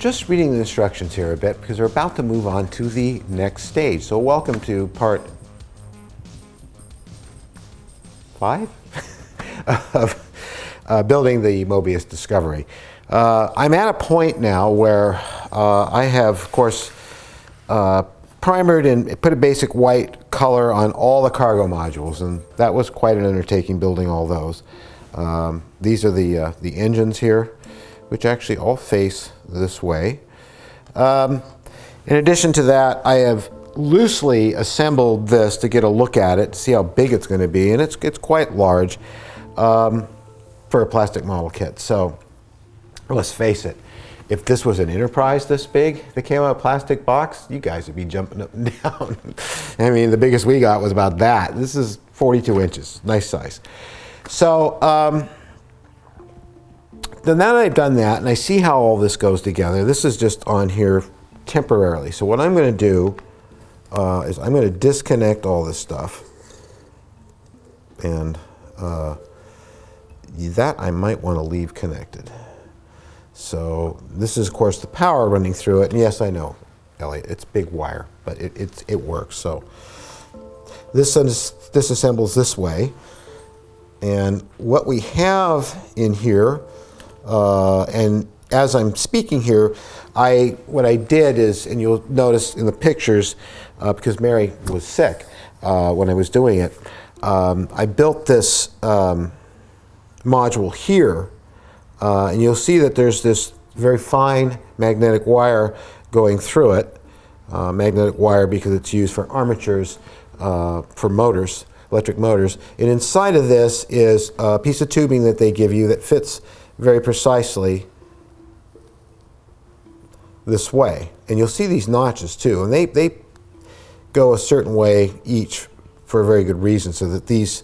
just reading the instructions here a bit because we're about to move on to the next stage. So welcome to part 5 of building the Mobius Discovery. I'm at a point now where I have, of course, primered and put a basic white color on all the cargo modules, and that was quite an undertaking building all those. These are the engines here, which actually all face this way. In addition to that, I have loosely assembled this to get a look at it, to see how big it's going to be, and it's quite large for a plastic model kit. So let's face it, if this was an Enterprise this big that came out of a plastic box, you guys would be jumping up and down. I mean, the biggest we got was about that. This is 42 inches, nice size. So then now that I've done that and I see how all this goes together, this is just on here temporarily. So what I'm going to do is I'm going to disconnect all this stuff, and that I might want to leave connected. So this is, of course, the power running through it. And yes, I know, Elliot, it's big wire, but it works. So this disassembles this way. And what we have in here, and as I'm speaking here, what I did is, and you'll notice in the pictures, because Mary was sick when I was doing it, I built this module here, and you'll see that there's this very fine magnetic wire going through it. Magnetic wire because it's used for armatures for motors, electric motors. And inside of this is a piece of tubing that they give you that fits very precisely this way. And you'll see these notches too, and they go a certain way each for a very good reason, so that these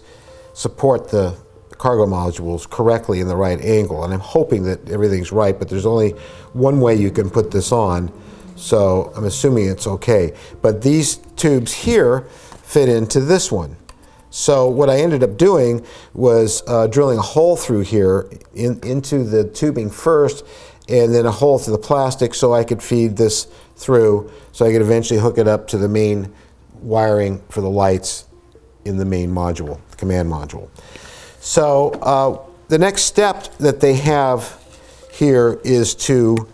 support the cargo modules correctly in the right angle. And I'm hoping that everything's right, but there's only one way you can put this on, so I'm assuming it's okay. But these tubes here fit into this one. So what I ended up doing was drilling a hole through here into the tubing first, and then a hole through the plastic so I could feed this through, so I could eventually hook it up to the main wiring for the lights in the main module, the command module. So the next step that they have here is to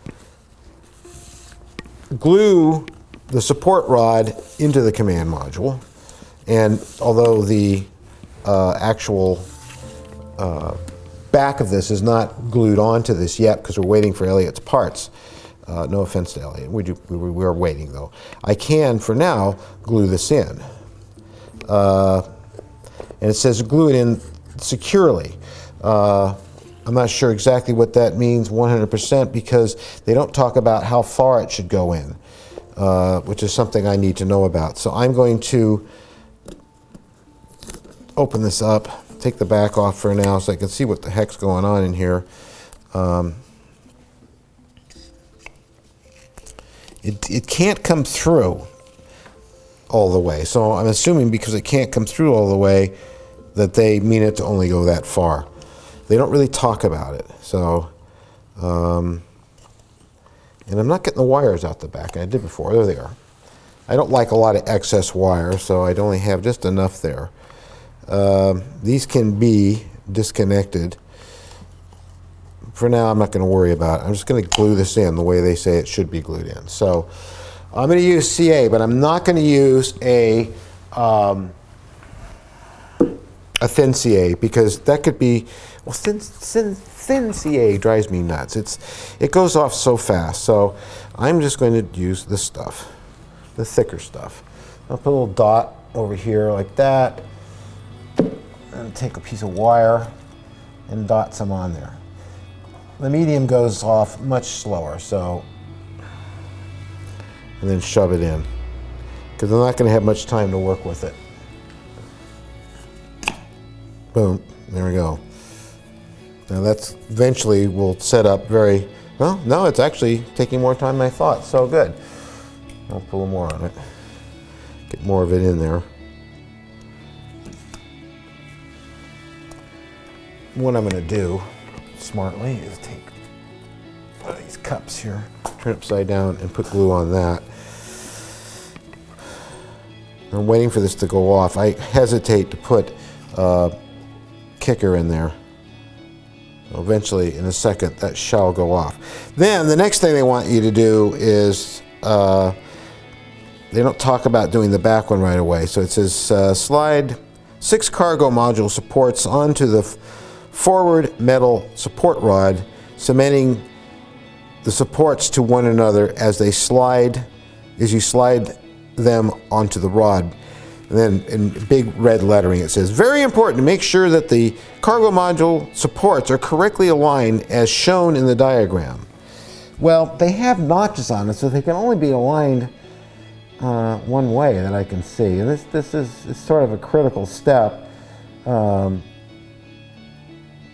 glue the support rod into the command module. And although the actual back of this is not glued onto this yet because we're waiting for Elliot's parts, no offense to Elliot, we are waiting though. I can, for now, glue this in. And it says glue it in securely. I'm not sure exactly what that means 100% because they don't talk about how far it should go in, which is something I need to know about. So I'm going to open this up, take the back off for now so I can see what the heck's going on in here. It can't come through all the way, so I'm assuming because it can't come through all the way that they mean it to only go that far. They don't really talk about it, so and I'm not getting the wires out the back. I did before. There they are. I don't like a lot of excess wire, so I'd only have just enough there. These can be disconnected. For now, I'm not going to worry about it. I'm just going to glue this in the way they say it should be glued in. So I'm going to use CA, but I'm not going to use a thin CA because that could be, well, thin CA drives me nuts. It goes off so fast. So I'm just going to use this stuff, the thicker stuff. I'll put a little dot over here like that. And take a piece of wire and dot some on there. The medium goes off much slower, so, and then shove it in, because I'm not going to have much time to work with it. Boom, there we go. Now that's eventually will set up very, well, no, it's actually taking more time than I thought, so good. I'll put a little more on it, get more of it in there. What I'm going to do smartly is take one of these cups here. Turn it upside down and put glue on that. I'm waiting for this to go off. I hesitate to put kicker in there. Eventually, in a second, that shall go off. Then the next thing they want you to do is, they don't talk about doing the back one right away. So it says slide 6 cargo module supports onto the forward metal support rod, cementing the supports to one another as you slide them onto the rod. And then in big red lettering it says, very important to make sure that the cargo module supports are correctly aligned as shown in the diagram. Well, they have notches on it, so they can only be aligned one way that I can see. And this is sort of a critical step,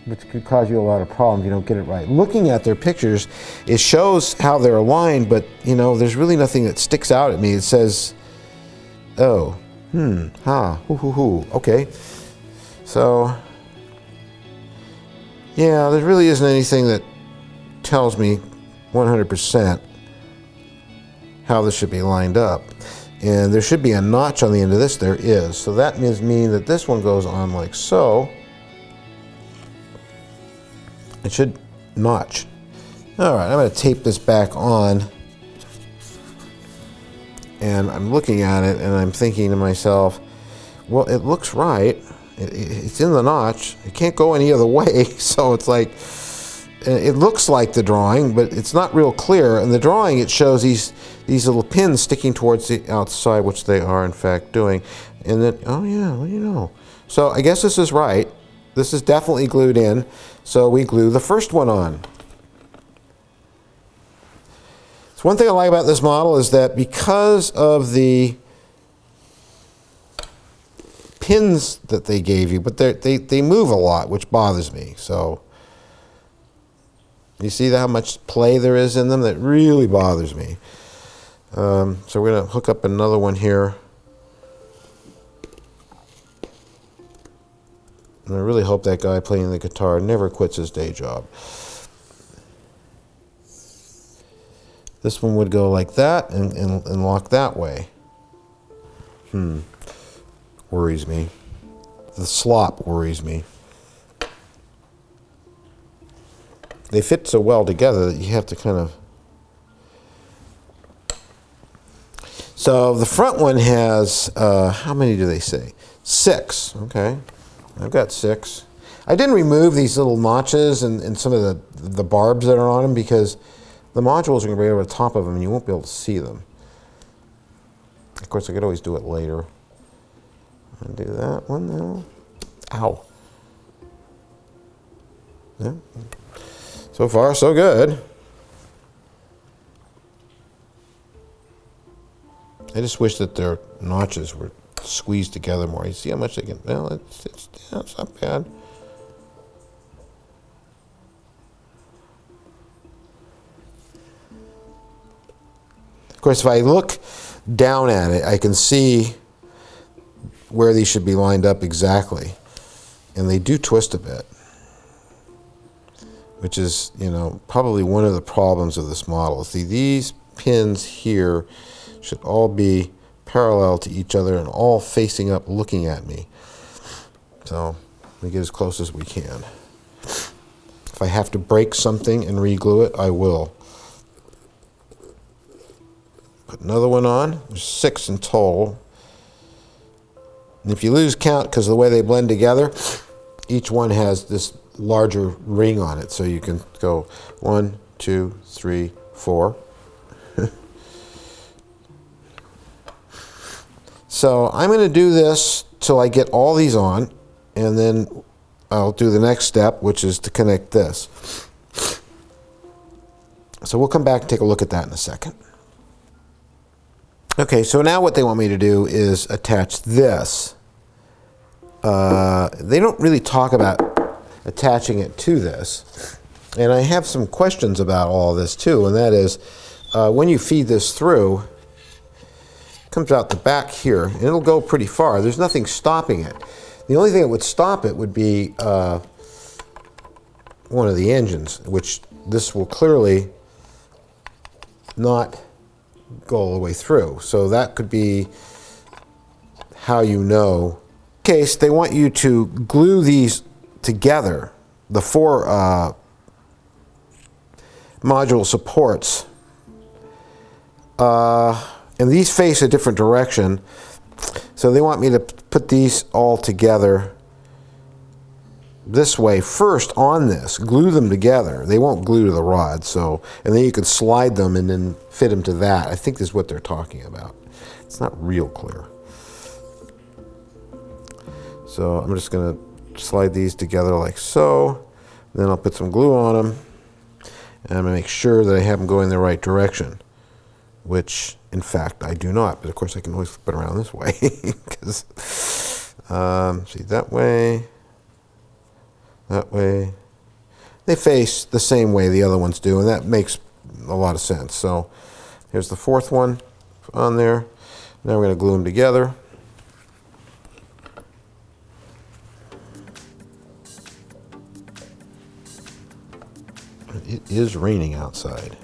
which could cause you a lot of problems if you don't get it right. Looking at their pictures, it shows how they're aligned, but you know, there's really nothing that sticks out at me. It says, oh, okay. So, yeah, there really isn't anything that tells me 100% how this should be lined up. And there should be a notch on the end of this. There is. So that means that this one goes on like so. It should notch. All right, I'm going to tape this back on. And I'm looking at it and I'm thinking to myself, well, it looks right. It's in the notch. It can't go any other way. So it's like, it looks like the drawing, but it's not real clear. In the drawing, it shows these little pins sticking towards the outside, which they are in fact doing. And then, oh yeah, what do you know? So I guess this is right. This is definitely glued in. So we glue the first one on. So one thing I like about this model is that because of the pins that they gave you, but they move a lot, which bothers me. So you see how much play there is in them? That really bothers me. So we're going to hook up another one here. And I really hope that guy playing the guitar never quits his day job. This one would go like that and lock that way. Worries me. The slop worries me. They fit so well together that you have to kind of... So the front one has, how many do they say? 6, okay. I've got 6. I didn't remove these little notches and some of the barbs that are on them because the modules are going to be over the top of them and you won't be able to see them. Of course, I could always do it later. I'll do that one now. Ow. Yeah. So far, so good. I just wish that their notches were squeezed together more. You see how much they can... Well, it's not bad. Of course, if I look down at it, I can see where these should be lined up exactly. And they do twist a bit, which is, you know, probably one of the problems of this model. See, these pins here should all be parallel to each other and all facing up looking at me. So we get as close as we can. If I have to break something and re-glue it, I will. Put another one on. There's 6 in total. And if you lose count because of the way they blend together, each one has this larger ring on it. So you can go 1, 2, 3, 4. So I'm going to do this till I get all these on, and then I'll do the next step, which is to connect this. So we'll come back and take a look at that in a second. Okay, so now what they want me to do is attach this. They don't really talk about attaching it to this. And I have some questions about all this too, and that is, when you feed this through, comes out the back here, and it'll go pretty far. There's nothing stopping it. The only thing that would stop it would be one of the engines, which this will clearly not go all the way through. So that could be how you know. In case they want you to glue these together, the 4 module supports, and these face a different direction. So they want me to put these all together this way first on this, glue them together. They won't glue to the rod, so, and then you could slide them and then fit them to that. I think this is what they're talking about. It's not real clear. So I'm just going to slide these together like so. Then I'll put some glue on them, and I'm going to make sure that I have them going the right direction, which in fact I do not, but of course I can always flip it around this way. Because see, that way, that way. They face the same way the other ones do, and that makes a lot of sense. So here's the 4th one on there. Now we're going to glue them together. It is raining outside.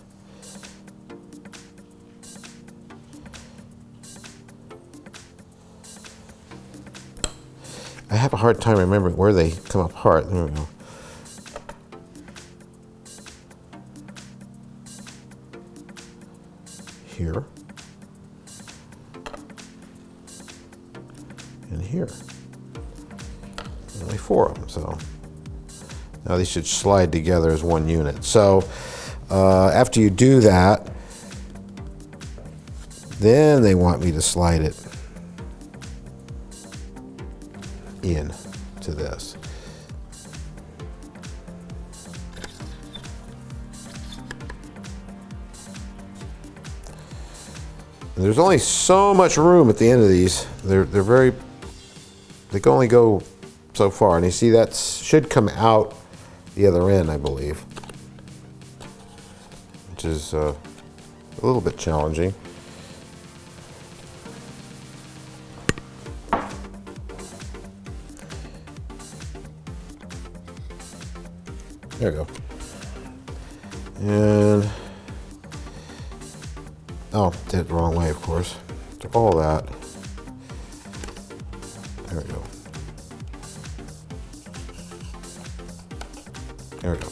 I have a hard time remembering where they come apart. There we go. Here. And here. Only 4 of them, so. Now these should slide together as one unit. So after you do that, then they want me to slide it in to this. And there's only so much room at the end of these. They can only go so far, and you see that should come out the other end, I believe, which is a little bit challenging. There we go. And oh, did it the wrong way, of course. So all that. There we go. There we go.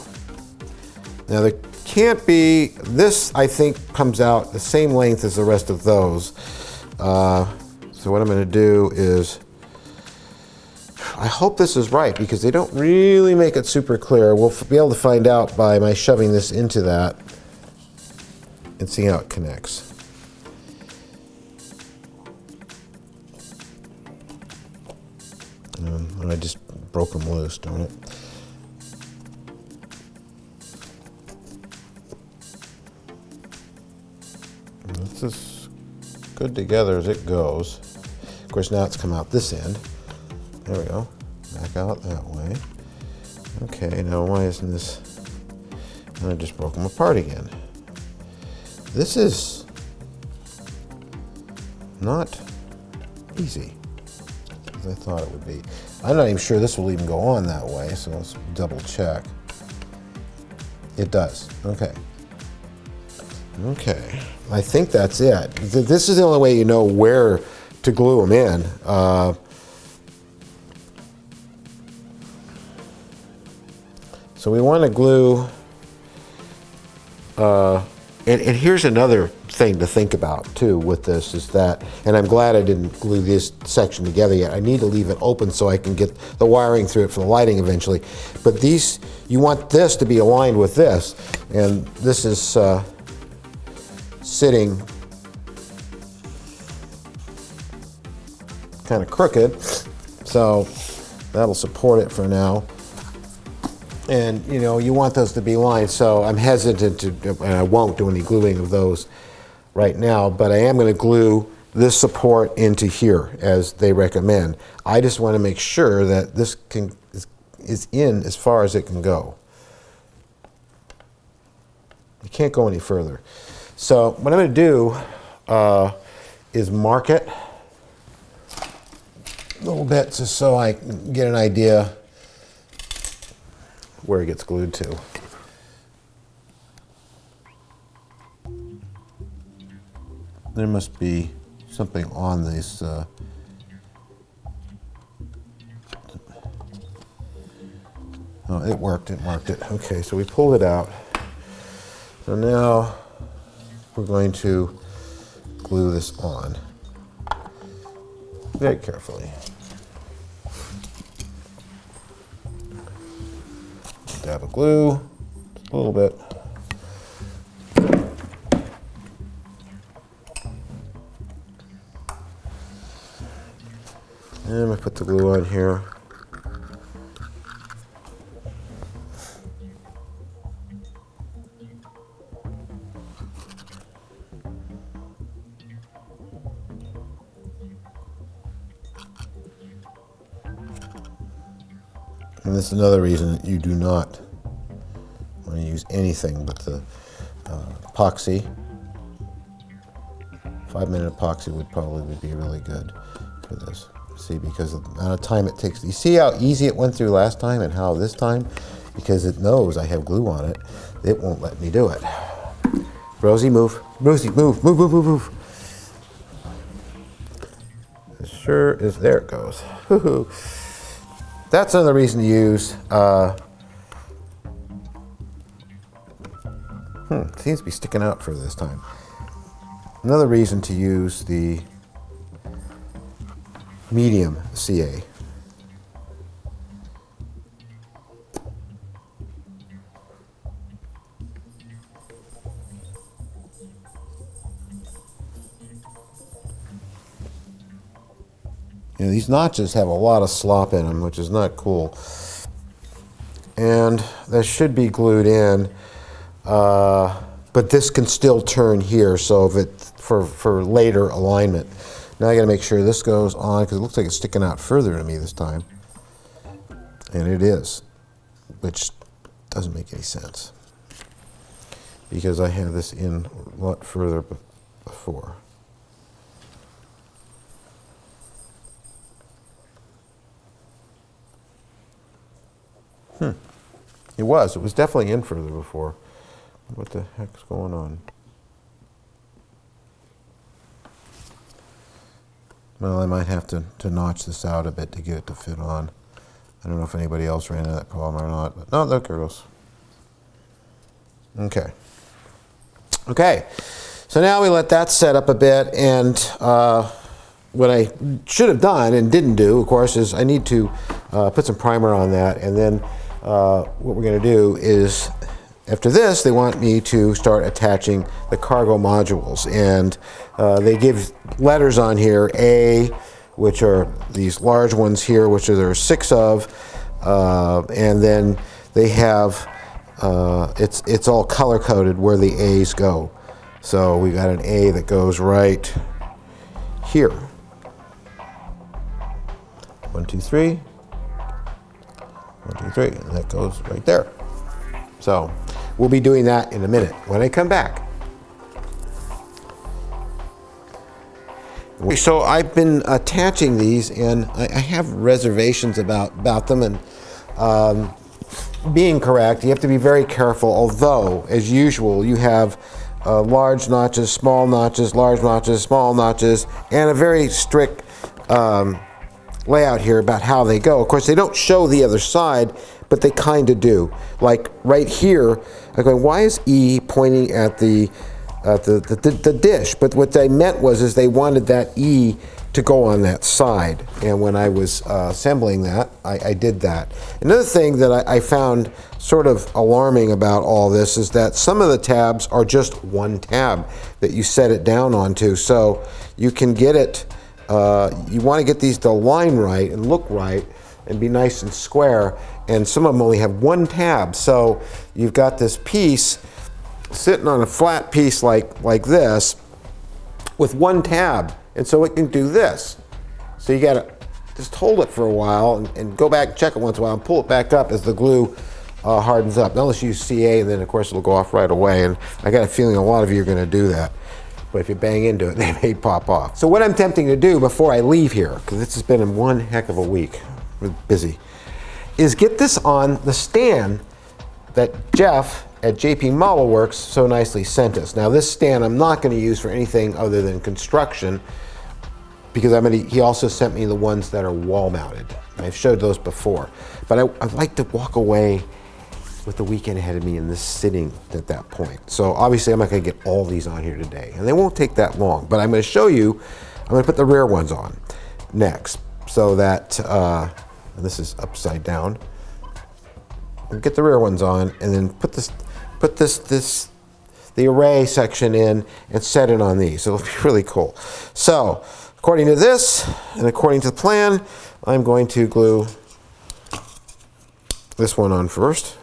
Now there can't be, this I think comes out the same length as the rest of those. So what I'm going to do is, I hope this is right because they don't really make it super clear. We'll be able to find out by my shoving this into that and seeing how it connects. And I just broke them loose, darn it. It's as good together as it goes. Of course, now it's come out this end. There we go. Back out that way. Okay, now why isn't this? And I just broke them apart again. This is not easy as I thought it would be. I'm not even sure this will even go on that way, so let's double check. It does. Okay. Okay. I think that's it. This is the only way you know where to glue them in. So we want to glue, and here's another thing to think about too with this is that, and I'm glad I didn't glue this section together yet. I need to leave it open so I can get the wiring through it for the lighting eventually. But these, you want this to be aligned with this, and this is sitting kind of crooked, so that'll support it for now. And you know, you want those to be lined, so I'm hesitant to, and I won't do any gluing of those right now, but I am going to glue this support into here as they recommend. I just want to make sure that this is in as far as it can go. You can't go any further. So what I'm going to do is mark it a little bit just so I can get an idea where it gets glued to. There must be something on this. Oh, it worked. Okay, so we pulled it out. So now we're going to glue this on very carefully. Dab of glue, a little bit. And I put the glue on here. And this is another reason that you do not want to use anything but the epoxy. 5-minute epoxy would probably be really good for this. See, because of the amount of time it takes. You see how easy it went through last time and how this time, because it knows I have glue on it, it won't let me do it. Rosie, move. Rosie, move. It sure is. There it goes. That's another reason to use. Seems to be sticking out for this time. Another reason to use the medium CA. You know, these notches have a lot of slop in them, which is not cool. And that should be glued in, but this can still turn here, so if it for later alignment. Now I got to make sure this goes on, because it looks like it's sticking out further to me this time. And it is, which doesn't make any sense, because I had this in a lot further before. It was definitely in further before. What the heck's going on? Well, I might have to notch this out a bit to get it to fit on. I don't know if anybody else ran into that problem or not, but no, there it goes. Okay. Okay, so now we let that set up a bit, and what I should have done and didn't do, of course, is I need to put some primer on that, and then what we're going to do is, after this, they want me to start attaching the cargo modules, and they give letters on here, A, which are these large ones here, which there are 6 of, and then they have, it's all color-coded where the A's go. So we got an A that goes right here. 1, 2, 3. 1, 2, 3, and that goes right there. So we'll be doing that in a minute when I come back. So I've been attaching these, and I have reservations about them, and being correct, you have to be very careful, although, as usual, you have large notches, small notches, large notches, small notches, and a very strict layout here about how they go. Of course, they don't show the other side, but they kind of do. Like right here, I'm going, why is E pointing at the dish? But what they meant was they wanted that E to go on that side. And when I was assembling that, I did that. Another thing that I found sort of alarming about all this is that some of the tabs are just one tab that you set it down onto. So you can get it, you want to get these to line right and look right and be nice and square. And some of them only have one tab. So you've got this piece sitting on a flat piece like this with one tab, and so it can do this. So you gotta just hold it for a while and go back and check it once in a while and pull it back up as the glue hardens up. Now let's use CA, and then of course it'll go off right away, and I got a feeling a lot of you are gonna do that. But if you bang into it, they may pop off. So what I'm attempting to do before I leave here, because this has been one heck of a week, we're busy, is get this on the stand that Jeff at JP Model Works so nicely sent us. Now this stand I'm not going to use for anything other than construction, because he also sent me the ones that are wall mounted. I've showed those before, but I'd like to walk away with the weekend ahead of me and this sitting at that point. So obviously I'm not going to get all these on here today, and they won't take that long, but I'm going to show you, I'm going to put the rear ones on next, so that, and this is upside down, I'll get the rear ones on and then put the array section in and set it on these. It'll be really cool. So according to this and according to the plan, I'm going to glue this one on first.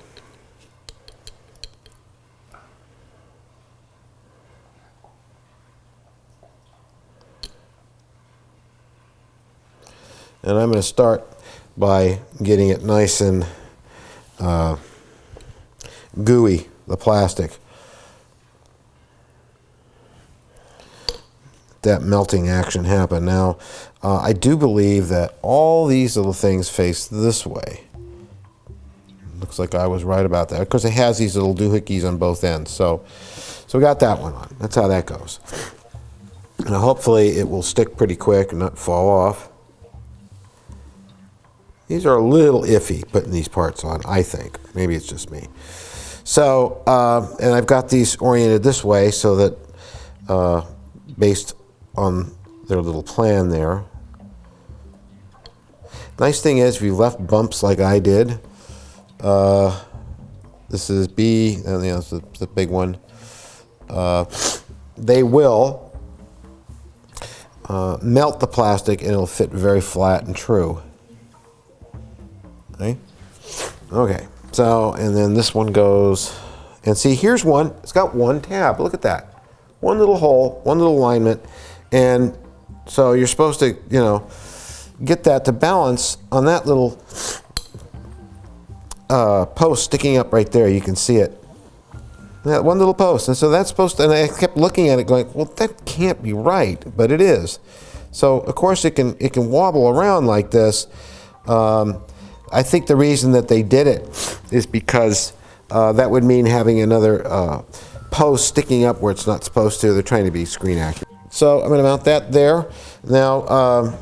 And I'm going to start by getting it nice and gooey, the plastic. That melting action happen. Now, I do believe that all these little things face this way. Looks like I was right about that. Of course, it has these little doohickeys on both ends. So we got that one on. That's how that goes. Now, hopefully, it will stick pretty quick and not fall off. These are a little iffy putting these parts on, I think. Maybe it's just me. So, and I've got these oriented this way so that, based on their little plan there. Nice thing is, if you left bumps like I did, this is B, and it's the big one, they will melt the plastic and it'll fit very flat and true. Okay, so, and then this one goes, and see, here's one, it's got one tab, look at that. One little hole, one little alignment, and so you're supposed to, you know, get that to balance on that little post sticking up right there. You can see it. That one little post, and so that's supposed to, and I kept looking at it going, well, that can't be right, but it is. So, of course, it can wobble around like this. I think the reason that they did it is because that would mean having another post sticking up where it's not supposed to. They're trying to be screen accurate. So I'm going to mount that there. Now,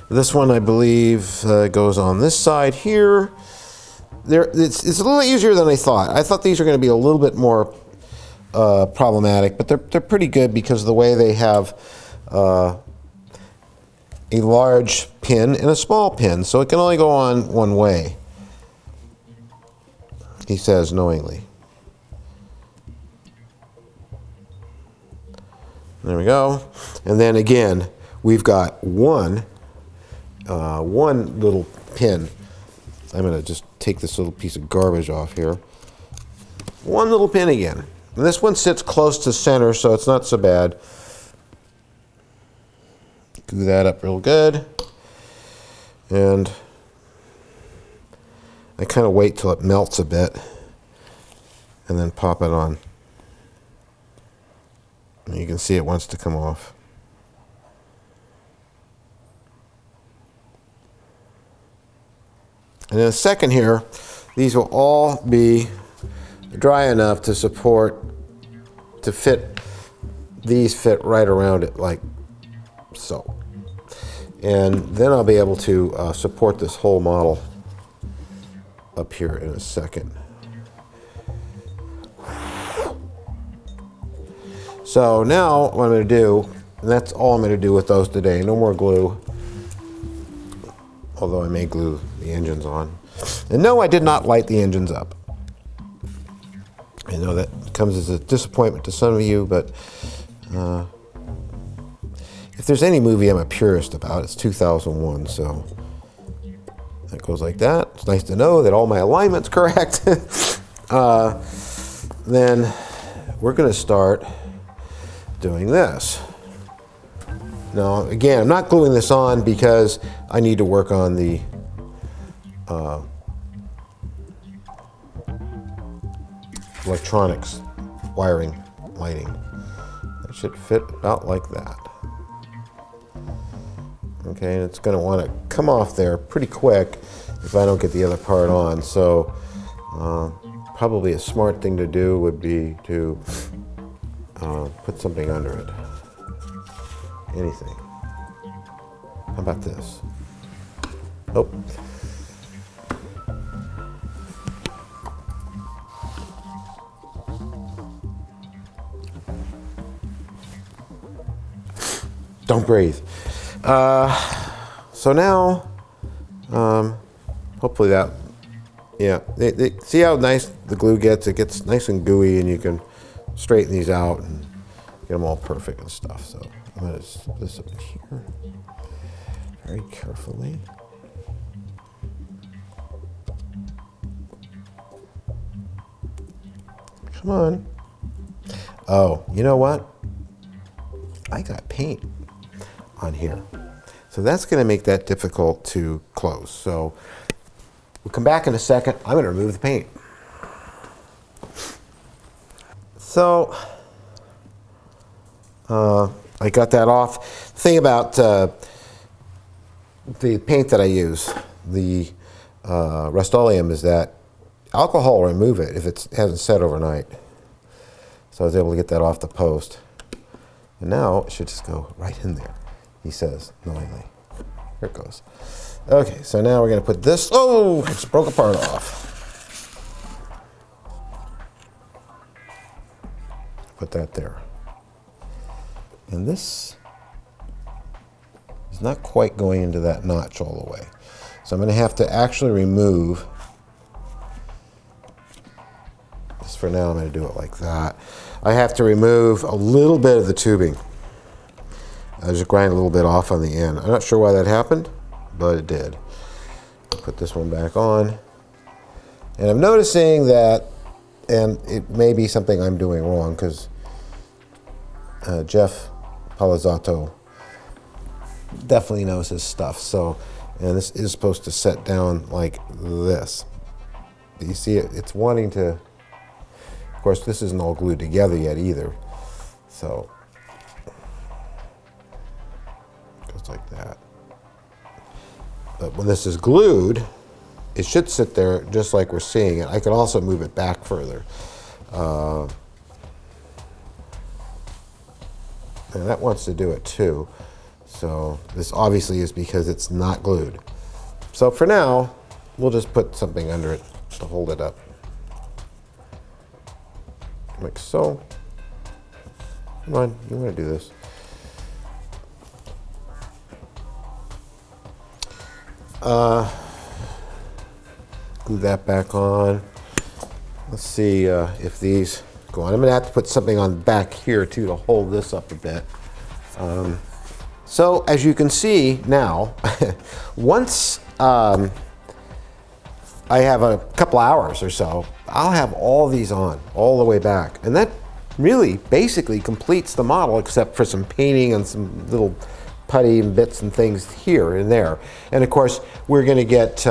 this one, I believe, goes on this side here. It's a little easier than I thought. I thought these are going to be a little bit more problematic, but they're pretty good because of the way they have a large pin and a small pin, so it can only go on one way, he says knowingly. There we go. And then again, we've got one little pin. I'm going to just take this little piece of garbage off here. One little pin again. And this one sits close to center, so it's not so bad. Glue that up real good. And I kind of wait till it melts a bit and then pop it on. And you can see it wants to come off. And in a second here, these will all be dry enough to fit, these fit right around it like so. And then I'll be able to support this whole model up here in a second. So now what I'm going to do, and that's all I'm going to do with those today, no more glue, although I may glue the engines on. And no, I did not light the engines up. I know that comes as a disappointment to some of you, but if there's any movie I'm a purist about, it's 2001, so that goes like that. It's nice to know that all my alignment's correct. Then we're going to start doing this. Now, again, I'm not gluing this on because I need to work on the electronics, wiring, lighting. That should fit about like that. Okay, and it's going to want to come off there pretty quick if I don't get the other part on. So probably a smart thing to do would be to put something under it. Anything. How about this? Oh. Don't breathe. So now, hopefully that, yeah, see how nice the glue gets? It gets nice and gooey, and you can straighten these out and get them all perfect and stuff. So I'm going to slip this up here very carefully. Come on. Oh, you know what? I got paint on here. So that's going to make that difficult to close. So we'll come back in a second. I'm going to remove the paint. So I got that off. The thing about the paint that I use, the Rust-Oleum, is that alcohol will remove it if it hasn't set overnight. So I was able to get that off the post. And now it should just go right in there, he says knowingly. Here it goes. Okay, so now we're going to put this. Oh, it just broke a part off. Put that there. And this is not quite going into that notch all the way. So I'm going to have to actually remove. Just for now, I'm going to do it like that. I have to remove a little bit of the tubing. I just grind a little bit off on the end. I'm not sure why that happened, but it did. Put this one back on. And I'm noticing that, and it may be something I'm doing wrong, because Jeff Palazzato definitely knows his stuff. So, and this is supposed to set down like this. Do you see it? It's wanting to, of course, this isn't all glued together yet either. So, it goes like that. But when this is glued, it should sit there just like we're seeing it. I can also move it back further. And that wants to do it too. So this obviously is because it's not glued. So for now, we'll just put something under it to hold it up. Like so. Come on, you want to do this. Glue that back on. Let's see if these go on. I'm going to have to put something on back here too to hold this up a bit. So as you can see now, once I have a couple hours or so, I'll have all these on all the way back. And that really basically completes the model, except for some painting and some little putty and bits and things here and there. And of course, we're going to get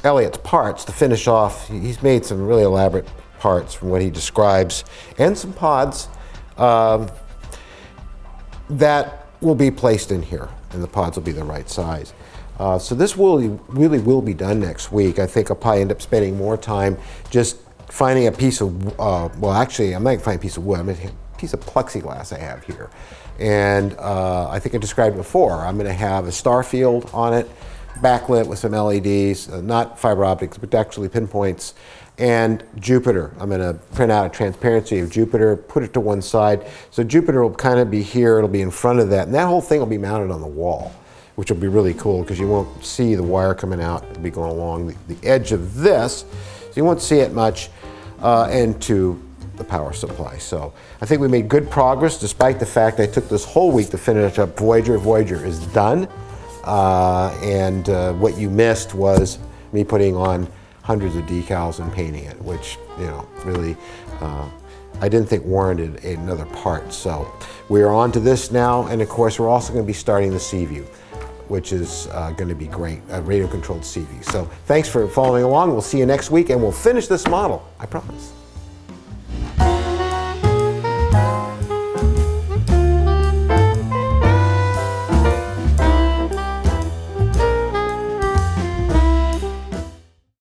Elliot's parts to finish off. He's made some really elaborate parts from what he describes, and some pods that will be placed in here, and the pods will be the right size. So this really will be done next week. I think I'll probably end up spending more time just finding a piece of, well actually I'm not going to find a piece of wood, I'm going to a piece of plexiglass I have here. And I think I described it before, I'm going to have a star field on it, backlit with some LEDs, not fiber optics, but actually pinpoints, and Jupiter. I'm going to print out a transparency of Jupiter, put it to one side. So Jupiter will kind of be here, it'll be in front of that, and that whole thing will be mounted on the wall, which will be really cool because you won't see the wire coming out. It'll be going along the edge of this, so you won't see it much, and to the power supply. So I think we made good progress despite the fact I took this whole week to finish up Voyager. Voyager is done. And what you missed was me putting on hundreds of decals and painting it, which, you know, really I didn't think warranted another part. So we are on to this now, and of course we're also going to be starting the Seaview, which is going to be great, a radio-controlled Seaview. So thanks for following along. We'll see you next week, and we'll finish this model, I promise.